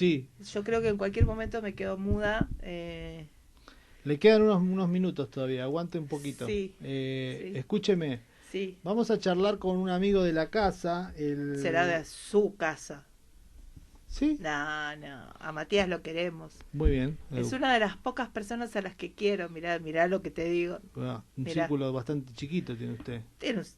Sí. Yo creo que en cualquier momento me quedo muda. Le quedan unos minutos todavía, aguante un poquito. Sí, sí, Escúcheme, sí. vamos a charlar con un amigo de la casa. Será de su casa. ¿Sí? No, no, a Matías lo queremos. Muy bien. Es una de las pocas personas a las que quiero. Mirá lo que te digo. Un Mirá. círculo bastante chiquito tiene usted.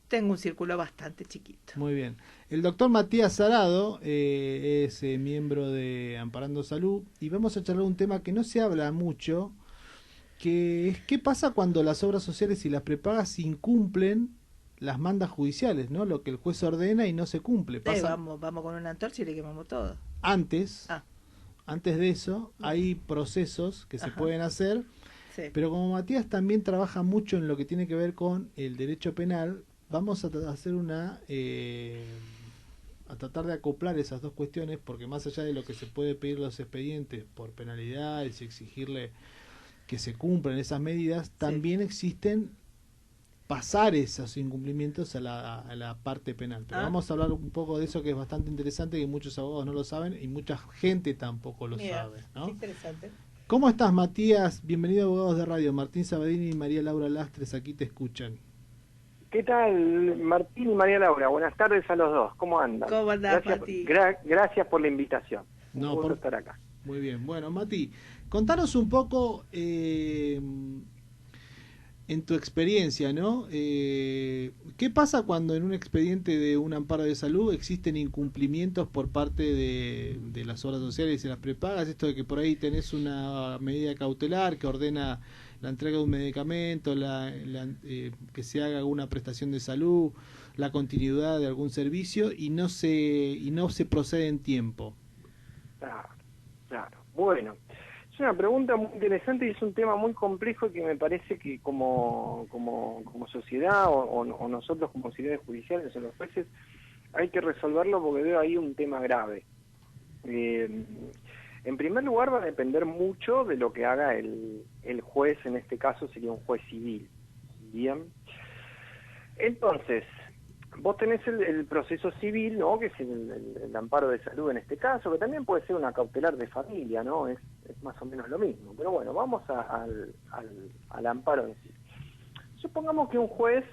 Tengo un círculo bastante chiquito. Muy bien. El doctor Matías Sarado es miembro de Amparando Salud y vamos a charlar un tema que no se habla mucho, que es qué pasa cuando las obras sociales y las prepagas incumplen las mandas judiciales, ¿no? Lo que el juez ordena y no se cumple. Pasa Vamos con una antorcha y le quemamos todo. antes, Ah, antes de eso, hay procesos que se ajá. pueden hacer, Sí. pero como Matías también trabaja mucho en lo que tiene que ver con el derecho penal, vamos a hacer a tratar de acoplar esas dos cuestiones, porque más allá de lo que se puede pedir los expedientes por penalidades y exigirle que se cumplan esas medidas, también existen pasar esos incumplimientos a la parte penal. Pero vamos a hablar un poco de eso, que es bastante interesante, que muchos abogados no lo saben y mucha gente tampoco lo sabe, ¿no? Qué interesante. ¿Cómo estás, Matías? Bienvenido a Abogados de Radio. Martín Sabadini y María Laura Lastres aquí te escuchan. ¿Qué tal, Martín y María Laura? Buenas tardes a los dos. ¿Cómo andan? ¿Cómo andás, Gracias, Mati? gracias por la invitación. Un No, gusto estar acá. Muy bien. Bueno, Mati, contanos un poco en tu experiencia, ¿no? ¿Qué pasa cuando en un expediente de un amparo de salud existen incumplimientos por parte de las obras sociales y las prepagas? Esto de que por ahí tenés una medida cautelar que ordena la entrega de un medicamento, que se haga alguna prestación de salud, la continuidad de algún servicio y no se procede en tiempo. Claro, claro. Bueno, es una pregunta muy interesante y es un tema muy complejo que me parece que como sociedad o nosotros como auxiliares judiciales o los jueces hay que resolverlo porque veo ahí un tema grave. En primer lugar va a depender mucho de lo que haga el juez, en este caso sería un juez civil. Bien. Entonces, vos tenés el proceso civil, ¿no? Que es el amparo de salud en este caso, que también puede ser una cautelar de familia, ¿no? Es más o menos lo mismo. Pero bueno, vamos al amparo en sí. Supongamos que un juez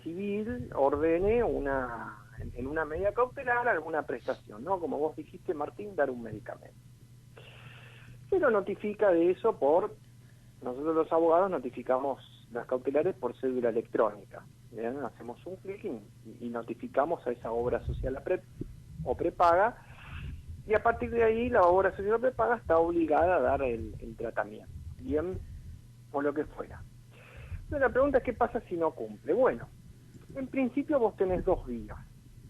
civil ordene en una medida cautelar alguna prestación, ¿no? Como vos dijiste, Martín, dar un medicamento. Se lo notifica de eso nosotros los abogados notificamos las cautelares por cédula electrónica. ¿Bien? Hacemos un clic y notificamos a esa obra social o prepaga, y a partir de ahí la obra social o prepaga está obligada a dar el tratamiento, bien, o lo que fuera. Entonces la pregunta es, ¿qué pasa si no cumple? Bueno, en principio vos tenés dos vías,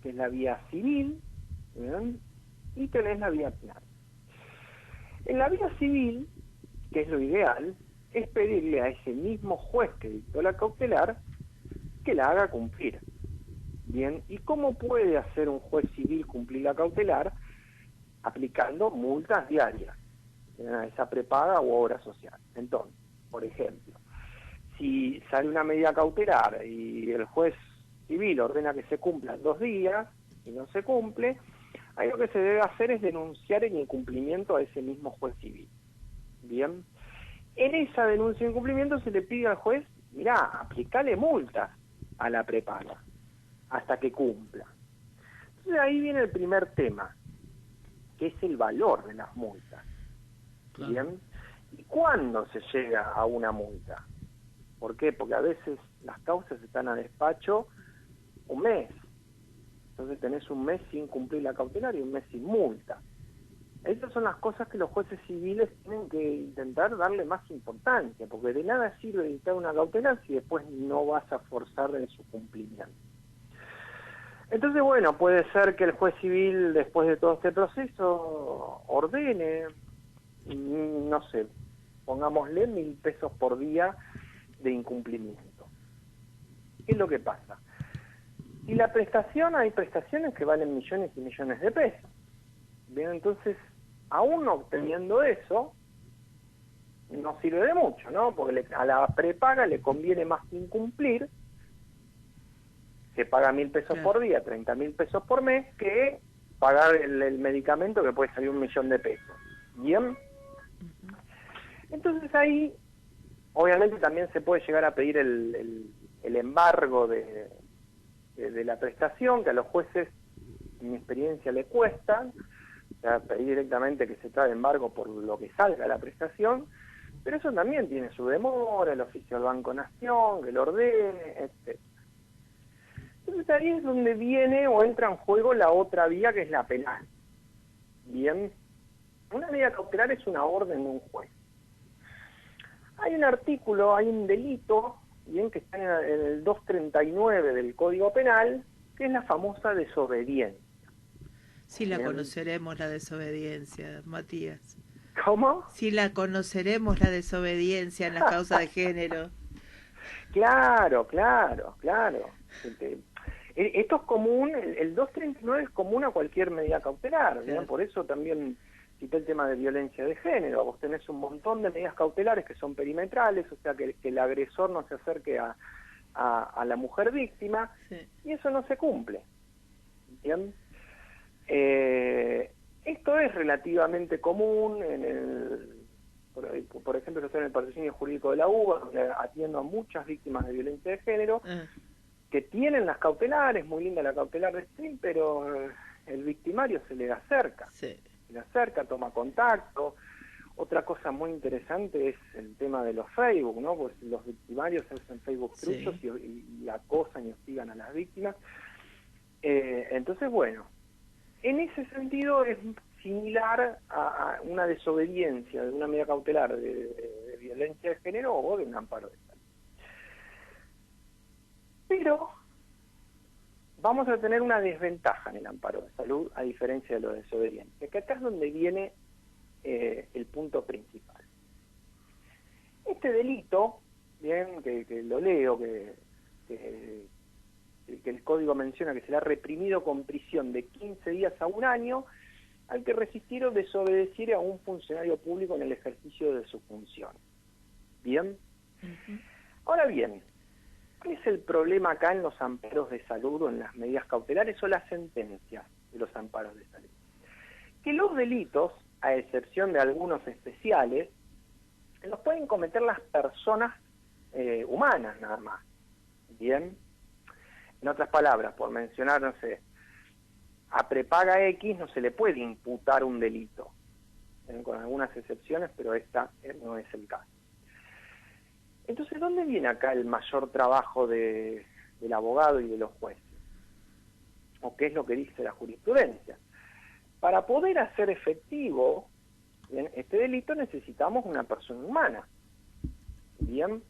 que es la vía civil, ¿bien? Y tenés la vía penal. En la vía civil, que es lo ideal, es pedirle a ese mismo juez que dictó la cautelar que la haga cumplir. Bien, ¿y cómo puede hacer un juez civil cumplir la cautelar? Aplicando multas diarias a esa prepaga u obra social. Entonces, por ejemplo, si sale una medida cautelar y el juez civil ordena que se cumpla en 2 días y no se cumple, ahí lo que se debe hacer es denunciar el incumplimiento a ese mismo juez civil. Bien, en esa denuncia de incumplimiento se le pide al juez, mirá, aplicale multas a la prepaga hasta que cumpla. Entonces ahí viene el primer tema, que es el valor de las multas. Claro. ¿Bien? ¿Y cuándo se llega a una multa? ¿Por qué? Porque a veces las causas están a despacho un mes. Entonces tenés un mes sin cumplir la cautelar y un mes sin multa. Esas son las cosas que los jueces civiles tienen que intentar darle más importancia, porque de nada sirve dictar una cautelar si después no vas a forzar en su cumplimiento. Entonces, bueno, puede ser que el juez civil, después de todo este proceso, ordene, no sé, pongámosle 1.000 pesos por día de incumplimiento. ¿Qué es lo que pasa? Y la prestación, hay prestaciones que valen millones y millones de pesos. Bien, entonces, aún no obteniendo eso, no sirve de mucho, ¿no? Porque a la prepaga le conviene más incumplir, que paga 1.000 pesos por día, 30.000 pesos por mes, que pagar el medicamento que puede salir 1.000.000 de pesos. ¿Bien? Entonces ahí, obviamente también se puede llegar a pedir el embargo de la prestación, que a los jueces, en mi experiencia, le cuesta. O sea, pedir directamente que se trae embargo por lo que salga la prestación, pero eso también tiene su demora, el oficio del Banco Nación, que lo ordene, etc. Entonces ahí es donde viene o entra en juego la otra vía, que es la penal. Bien, una medida cautelar es una orden de un juez. Hay un artículo, hay un delito, bien, que está en el 239 del Código Penal, que es la famosa desobediencia. Sí la conoceremos, la desobediencia, Matías. ¿Cómo? Sí la conoceremos, la desobediencia en las causas de género. Claro. Esto es común, el 239 es común a cualquier medida cautelar, ¿bien? Por eso también cité el tema de violencia de género. Vos tenés un montón de medidas cautelares que son perimetrales, o sea que el agresor no se acerque a la mujer víctima, sí. Y eso no se cumple. ¿Bien? Esto es relativamente común por ejemplo, yo estoy en el patrocinio jurídico de la UBA, donde atiendo a muchas víctimas de violencia de género, que tienen las cautelares, muy linda la cautelar de stream, pero el victimario se le acerca, toma contacto. Otra cosa muy interesante es el tema de los Facebook, ¿no? Pues los victimarios hacen Facebook truchos y acosan y hostigan a las víctimas. Entonces, bueno, en ese sentido es similar a una desobediencia de una medida cautelar de violencia de género o de un amparo de salud. Pero vamos a tener una desventaja en el amparo de salud, a diferencia de lo de desobediencia, que acá es donde viene el punto principal. Este delito, bien, que lo leo, que el Código menciona que será reprimido con prisión de 15 días a 1 año al que resistiera o desobedeciera a un funcionario público en el ejercicio de su función. ¿Bien? Ahora bien, ¿cuál es el problema acá en los amparos de salud o en las medidas cautelares o las sentencias de los amparos de salud? Que los delitos, a excepción de algunos especiales, los pueden cometer las personas humanas nada más. ¿Bien? En otras palabras, por mencionar, no sé, a prepaga X no se le puede imputar un delito, con algunas excepciones, pero esta no es el caso. Entonces, ¿dónde viene acá el mayor trabajo del abogado y de los jueces? ¿O qué es lo que dice la jurisprudencia? Para poder hacer efectivo este delito necesitamos una persona humana. ¿Bien?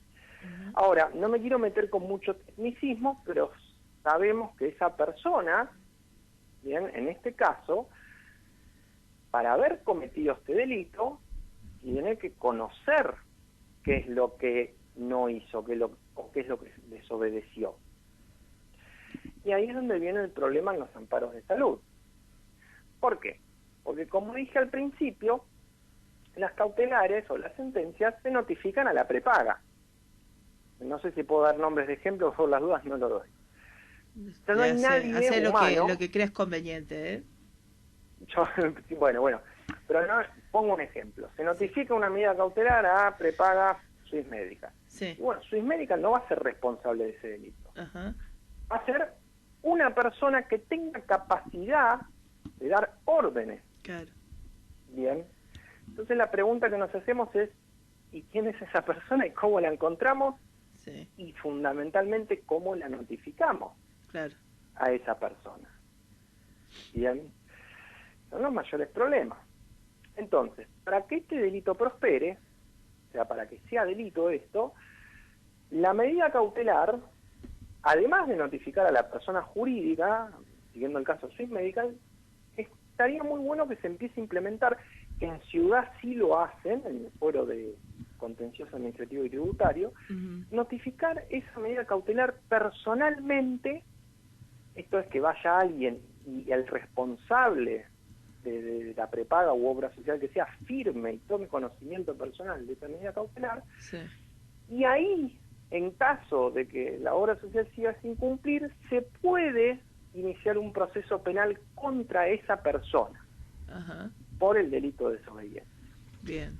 Ahora, no me quiero meter con mucho tecnicismo, pero sabemos que esa persona, bien, en este caso, para haber cometido este delito, tiene que conocer qué es lo que no hizo, o qué es lo que desobedeció. Y ahí es donde viene el problema en los amparos de salud. ¿Por qué? Porque, como dije al principio, las cautelares o las sentencias se notifican a la prepaga. No sé si puedo dar nombres de ejemplos, por las dudas no lo doy. O sea, no hay nadie hace humano, lo que creas conveniente, ¿eh? Bueno, pero no, pongo un ejemplo. Se notifica una medida cautelar a prepaga Swiss Medical. Sí. Y bueno, Swiss Medical no va a ser responsable de ese delito. Va a ser una persona que tenga capacidad de dar órdenes. Claro. Bien. Entonces la pregunta que nos hacemos es, ¿y quién es esa persona y cómo la encontramos? Sí. Y fundamentalmente, ¿cómo la notificamos? Claro. A esa persona? Bien. Son los mayores problemas. Entonces, para que este delito prospere, o sea, para que sea delito esto, la medida cautelar, además de notificar a la persona jurídica, siguiendo el caso Swiss Medical, estaría muy bueno que se empiece a implementar, que en Ciudad sí lo hacen, en el Foro de Contencioso Administrativo y Tributario, notificar esa medida cautelar personalmente. Esto es que vaya alguien y el responsable de la prepaga u obra social que sea firme y tome conocimiento personal de esa medida cautelar. Sí. Y ahí, en caso de que la obra social siga sin cumplir, se puede iniciar un proceso penal contra esa persona Ajá. por el delito de desobediencia. Bien.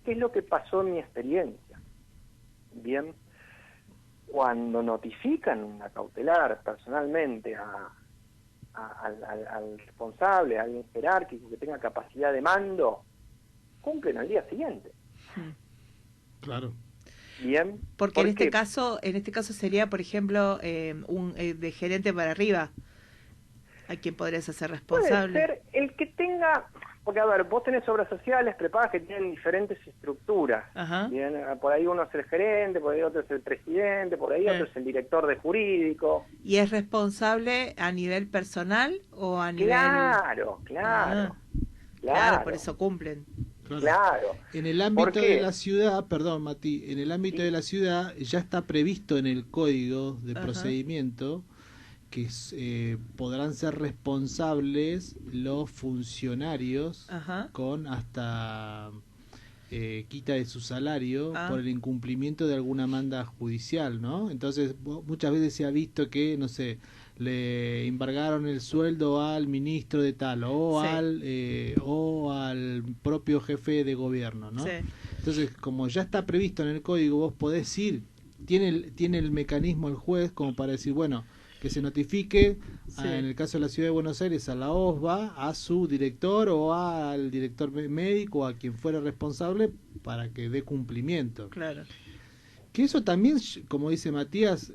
¿Qué es lo que pasó en mi experiencia? Bien, cuando notifican una cautelar personalmente al responsable, a alguien jerárquico que tenga capacidad de mando, cumplen al día siguiente. Claro. Bien. Porque ¿Por en este qué? caso sería, por ejemplo, de gerente para arriba, a quien podrías hacer Puede responsable. ser el que tenga, porque a ver, vos tenés obras sociales, prepagas que tienen diferentes estructuras. Ajá. Bien, por ahí uno es el gerente, por ahí otro es el presidente, por ahí otro es el director de jurídico. ¿Y es responsable a nivel personal o a nivel...? Claro, Claro, por eso cumplen. Claro. En el ¿Por ámbito qué? de la ciudad, perdón Mati, en el ámbito Sí. de la ciudad ya está previsto en el código de Ajá. procedimiento que podrán ser responsables los funcionarios Ajá. con hasta quita de su salario Ah. por el incumplimiento de alguna manda judicial, ¿no? Entonces muchas veces se ha visto que, no sé, le embargaron el sueldo al ministro de tal o al propio jefe de gobierno, ¿no? Sí. Entonces, como ya está previsto en el código, vos podés ir, tiene el mecanismo el juez como para decir, bueno, que se notifique, en el caso de la Ciudad de Buenos Aires, a la OSBA, a su director o al director médico, a quien fuera responsable, para que dé cumplimiento. Claro. Que eso también, como dice Matías,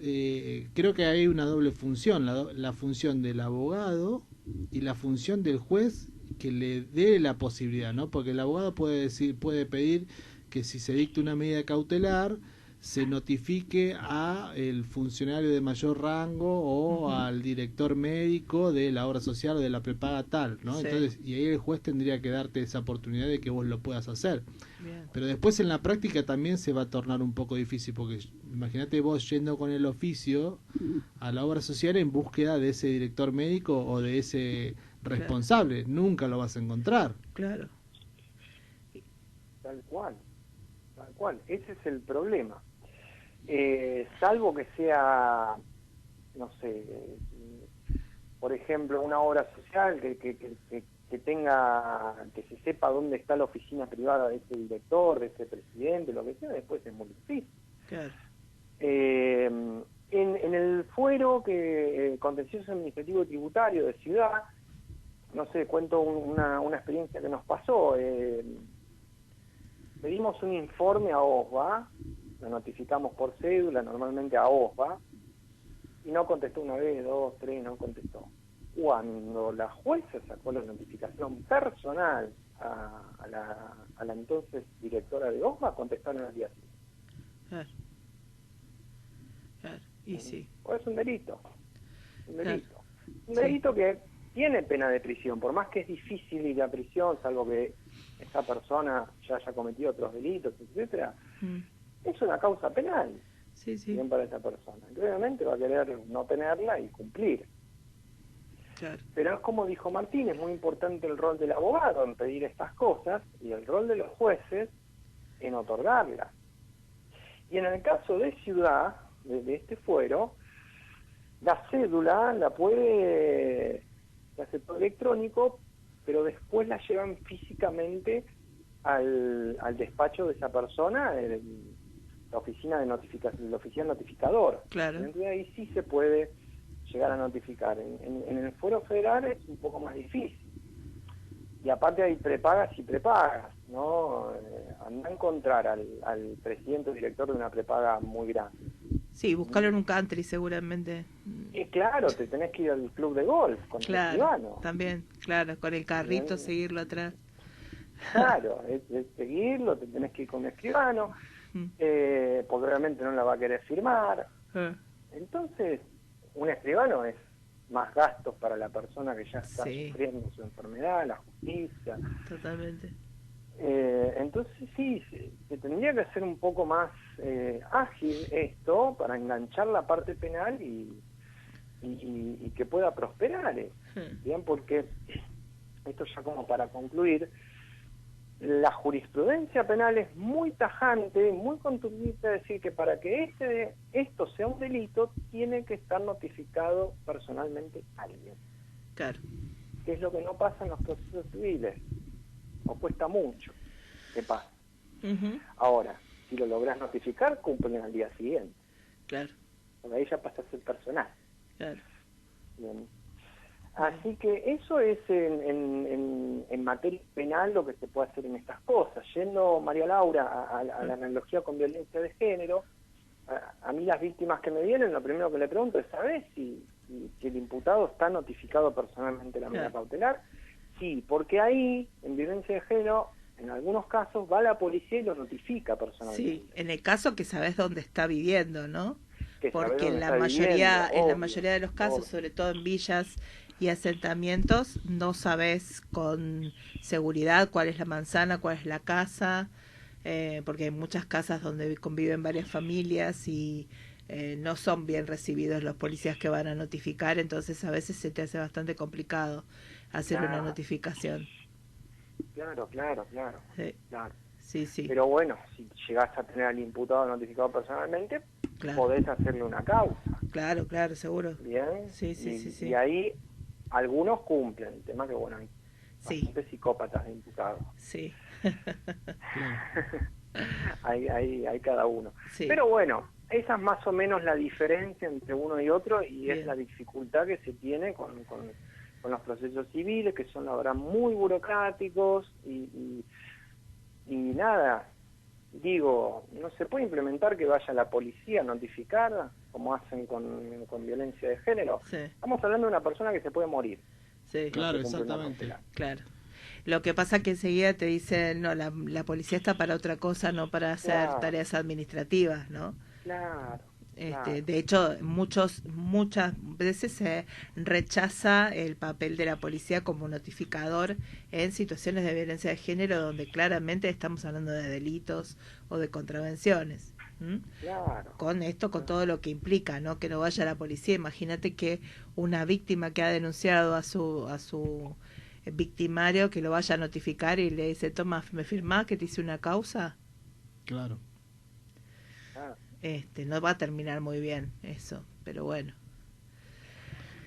creo que hay una doble función, la función del abogado y la función del juez que le dé la posibilidad, ¿no? Porque el abogado puede pedir que si se dicta una medida cautelar, se notifique a el funcionario de mayor rango o al director médico de la obra social o de la prepaga tal, ¿no? Sí. Entonces, y ahí el juez tendría que darte esa oportunidad de que vos lo puedas hacer. Bien. Pero después en la práctica también se va a tornar un poco difícil, porque imagínate vos yendo con el oficio a la obra social en búsqueda de ese director médico o de ese responsable. Nunca lo vas a encontrar. Claro. Tal cual. Ese es el problema. Salvo que sea, no sé, por ejemplo, una obra social que tenga, que se sepa dónde está la oficina privada de ese director, de ese presidente, lo que sea, después es muy difícil. Claro. En el fuero contencioso administrativo y tributario de ciudad, no sé, cuento una experiencia que nos pasó. Pedimos un informe a OSBA, lo notificamos por cédula, normalmente a OSBA, y no contestó una vez, dos, tres, no contestó. Cuando la jueza sacó la notificación personal a la entonces directora de OSBA, contestaron al día siguiente. Claro. Claro. Y sí. Pues es un delito. Un delito. Claro. Un delito que tiene pena de prisión, por más que es difícil ir a prisión, salvo que esa persona ya haya cometido otros delitos, etcétera, es una causa penal. Sí, sí. Bien para esa persona. Y obviamente va a querer no tenerla y cumplir. Claro. Pero es como dijo Martín, es muy importante el rol del abogado en pedir estas cosas y el rol de los jueces en otorgarlas. Y en el caso de Ciudad, de este fuero, la cédula la hace todo electrónico, pero después la llevan físicamente al despacho de esa persona, la oficina de notificación, el oficial notificador. Claro. Entonces ahí sí se puede llegar a notificar. En el fuero federal es un poco más difícil. Y aparte hay prepagas y prepagas, ¿no? Anda a encontrar al presidente o director de una prepaga muy grande. Sí, buscarlo en un country seguramente. Y claro, te tenés que ir al club de golf con el escribano. También, claro, con el carrito, Bien. seguirlo atrás. Claro, es seguirlo, te tenés que ir con un escribano, porque obviamente no la va a querer firmar. Entonces, un escribano es más gastos para la persona que ya está sufriendo su enfermedad, la justicia. Totalmente. Entonces sí, se tendría que hacer un poco más ágil esto para enganchar la parte penal y que pueda prosperar. Bien, porque esto ya como para concluir, la jurisprudencia penal es muy tajante, muy contundente, a decir que para que esto sea un delito, tiene que estar notificado personalmente alguien. Claro. Que es lo que no pasa en los procesos civiles, o cuesta mucho que pase. Ujú. Ahora, si lo logras notificar, cumplen al día siguiente, Claro, porque ahí ya pasa a ser personal. claro. Bien. Así que eso es en materia penal lo que se puede hacer en estas cosas. Yendo, María Laura, a la analogía con violencia de género, a mí las víctimas que me vienen, lo primero que le pregunto es, ¿sabes si el imputado está notificado personalmente en la medida cautelar? Sí, porque ahí, en violencia de género, en algunos casos va la policía y lo notifica personalmente. Sí, en el caso que sabes dónde está viviendo, ¿no? Que sabe Porque dónde en la está mayoría, viviendo, en la obvio, mayoría de los casos, obvio. sobre todo en villas y asentamientos, no sabes con seguridad cuál es la manzana, cuál es la casa, porque hay muchas casas donde conviven varias familias y no son bien recibidos los policías que van a notificar, entonces a veces se te hace bastante complicado hacer una Claro. notificación. Claro. Sí, Claro. sí, sí, Pero bueno, si llegás a tener al imputado notificado personalmente, claro, podés hacerle una causa. claro, claro, seguro. Bien. Sí, sí, sí, sí. Y ahí algunos cumplen. El tema que, bueno, hay Sí, bastantes psicópatas de imputados. sí. Claro. hay cada uno. Sí. Pero bueno, esa es más o menos la diferencia entre uno y otro y Bien. es la dificultad que se tiene con los procesos civiles, que son la verdad muy burocráticos y nada, digo, no se puede implementar que vaya la policía a notificar como hacen con violencia de género. Sí, Estamos hablando de una persona que se puede morir. sí, Claro, No se cumple una exactamente. cautelar. claro. Lo que pasa es que enseguida te dicen, no, la policía está para otra cosa, no para hacer Claro. tareas administrativas, ¿no? Claro. De hecho, muchas veces se rechaza el papel de la policía como notificador en situaciones de violencia de género donde claramente estamos hablando de delitos o de contravenciones. ¿M? Claro. Con esto, con todo lo que implica, ¿no? Que no vaya la policía. Imagínate que una víctima que ha denunciado a su victimario, que lo vaya a notificar y le dice, toma, ¿me firmás que te hice una causa? Claro. Claro. No va a terminar muy bien eso, pero bueno.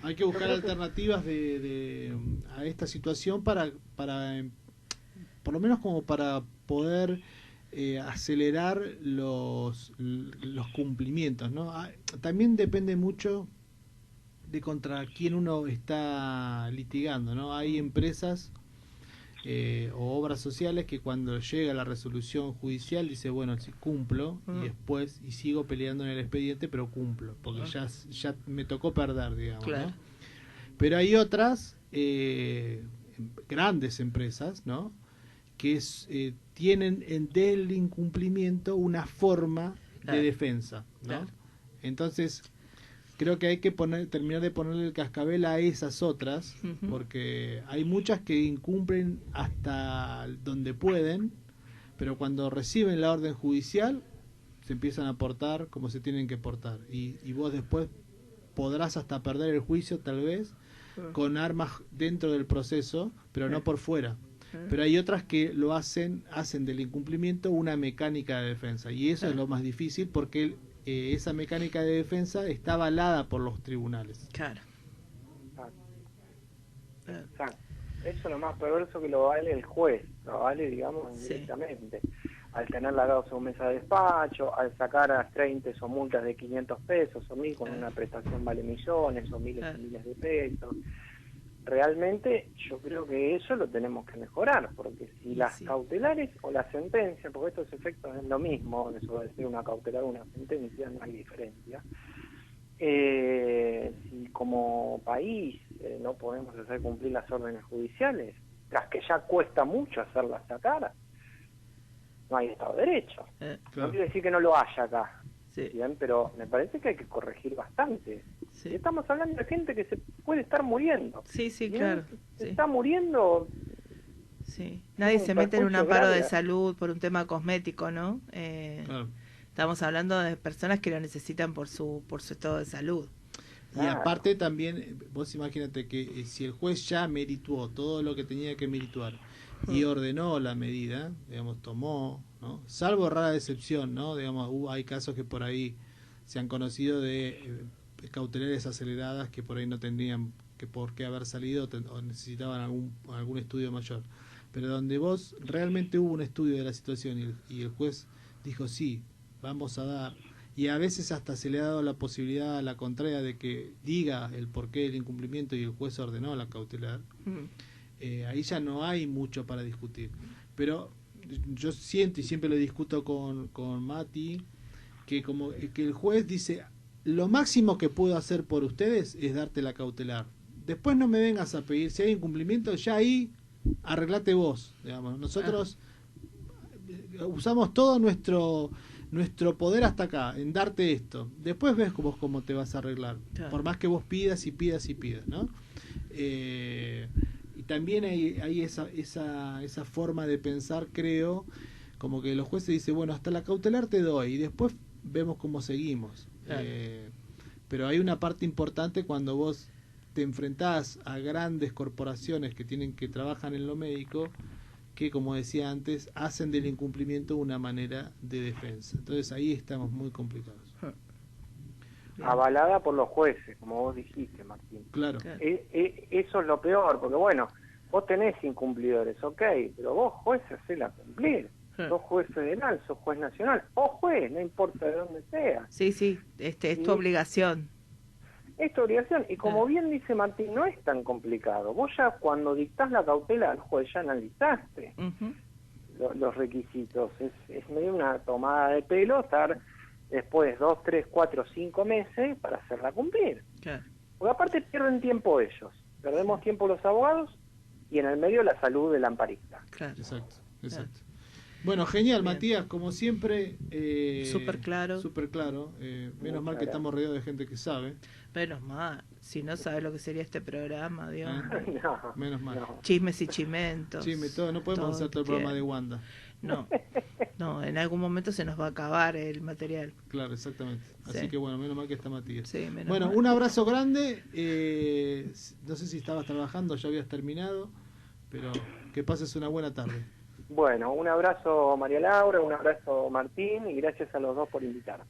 Hay que buscar alternativas a esta situación para por lo menos como para poder acelerar los cumplimientos, ¿no? También depende mucho de contra quién uno está litigando, ¿no? Hay empresas o obras sociales que cuando llega la resolución judicial dice, bueno, si cumplo y después y sigo peleando en el expediente, pero cumplo, porque ya me tocó perder, digamos, Claro. ¿no? Pero hay otras grandes empresas, ¿no? Que tienen del incumplimiento una forma Claro. de defensa, ¿no? Claro. Entonces creo que hay que terminar de ponerle el cascabel a esas otras, Ujú. porque hay muchas que incumplen hasta donde pueden, pero cuando reciben la orden judicial se empiezan a portar como se tienen que portar, y vos después podrás hasta perder el juicio tal vez con armas dentro del proceso, pero no por fuera. Pero hay otras que lo hacen del incumplimiento una mecánica de defensa, y eso es lo más difícil porque esa mecánica de defensa está avalada por los tribunales. Claro. Exacto. Eso es lo más perverso, que lo vale el juez, lo vale, digamos, Sí. directamente. Al tener la causa en mesa de despacho, al sacar a 30 o multas de 500 pesos o 1000, con una prestación vale millones o miles y miles de pesos. Realmente yo creo que eso lo tenemos que mejorar, porque si las cautelares o la sentencia, porque estos efectos es lo mismo, eso de ser una cautelar o una sentencia, no hay diferencia. Si como país no podemos hacer cumplir las órdenes judiciales, las que ya cuesta mucho hacerlas sacar, no hay Estado de Derecho. No quiere decir que no lo haya acá, Sí. ¿bien? Pero me parece que hay que corregir bastante. Sí. Y estamos hablando de gente que se puede estar muriendo. Sí, sí, ¿Bien? claro. Se Sí. está muriendo. Sí. Nadie un se mete en un perjuicio amparo de grave. salud por un tema cosmético, ¿no? Claro. Estamos hablando de personas que lo necesitan por su estado de salud. Y Claro. aparte también, vos imagínate que si el juez ya merituó todo lo que tenía que merituar, y ordenó la medida, digamos, tomó, ¿no? Salvo rara excepción, ¿no? Digamos, hay casos que por ahí se han conocido de cautelares aceleradas que por ahí no tendrían que por qué haber salido o necesitaban algún estudio mayor. Pero donde vos realmente hubo un estudio de la situación y el juez dijo sí, vamos a dar, y a veces hasta se le ha dado la posibilidad a la contraria de que diga el porqué del incumplimiento y el juez ordenó la cautelar, ahí ya no hay mucho para discutir. Pero yo siento y siempre lo discuto con Mati, que como que el juez dice lo máximo que puedo hacer por ustedes es darte la cautelar. Después no me vengas a pedir, si hay incumplimiento, ya ahí arreglate vos, digamos. Nosotros usamos todo nuestro poder hasta acá, en darte esto. Después ves vos cómo te vas a arreglar. Claro. Por más que vos pidas y pidas y pidas, ¿no? Y también hay esa forma de pensar, creo, como que los jueces dicen, bueno, hasta la cautelar te doy y después vemos cómo seguimos. Claro. Pero hay una parte importante cuando vos te enfrentás a grandes corporaciones que trabajan en lo médico, que, como decía antes, hacen del incumplimiento una manera de defensa. Entonces ahí estamos muy complicados. Avalada por los jueces, como vos dijiste, Martín. Claro. Eso es lo peor, porque bueno, vos tenés incumplidores, ok, pero vos juez hacela cumplir. Sos juez federal, sos juez nacional, o juez, no importa de dónde sea. Sí, es tu obligación. Es tu obligación, y como bien dice Martín, no es tan complicado. Vos ya cuando dictás la cautela al juez ya analizaste los requisitos. Es medio una tomada de pelo estar después 2, 3, 4, 5 meses para hacerla cumplir. Claro. Porque aparte pierden tiempo ellos, perdemos tiempo los abogados y en el medio la salud del amparista. Claro. Exacto. Bueno, genial, bien. Matías, como siempre. Súper claro. Menos mal que estamos rodeados de gente que sabe. Menos mal. Si no sabes lo que sería este programa, Dios. No, menos mal. No. Chismes y chimentos. Todo. No podemos hacer todo el programa de Wanda. No, en algún momento se nos va a acabar el material. Claro, exactamente. Así que bueno, menos mal que está Matías. Sí, bueno, mal. Un abrazo grande. No sé si estabas trabajando, ya habías terminado, pero que pases una buena tarde. Bueno, un abrazo María Laura, un abrazo Martín y gracias a los dos por invitarme.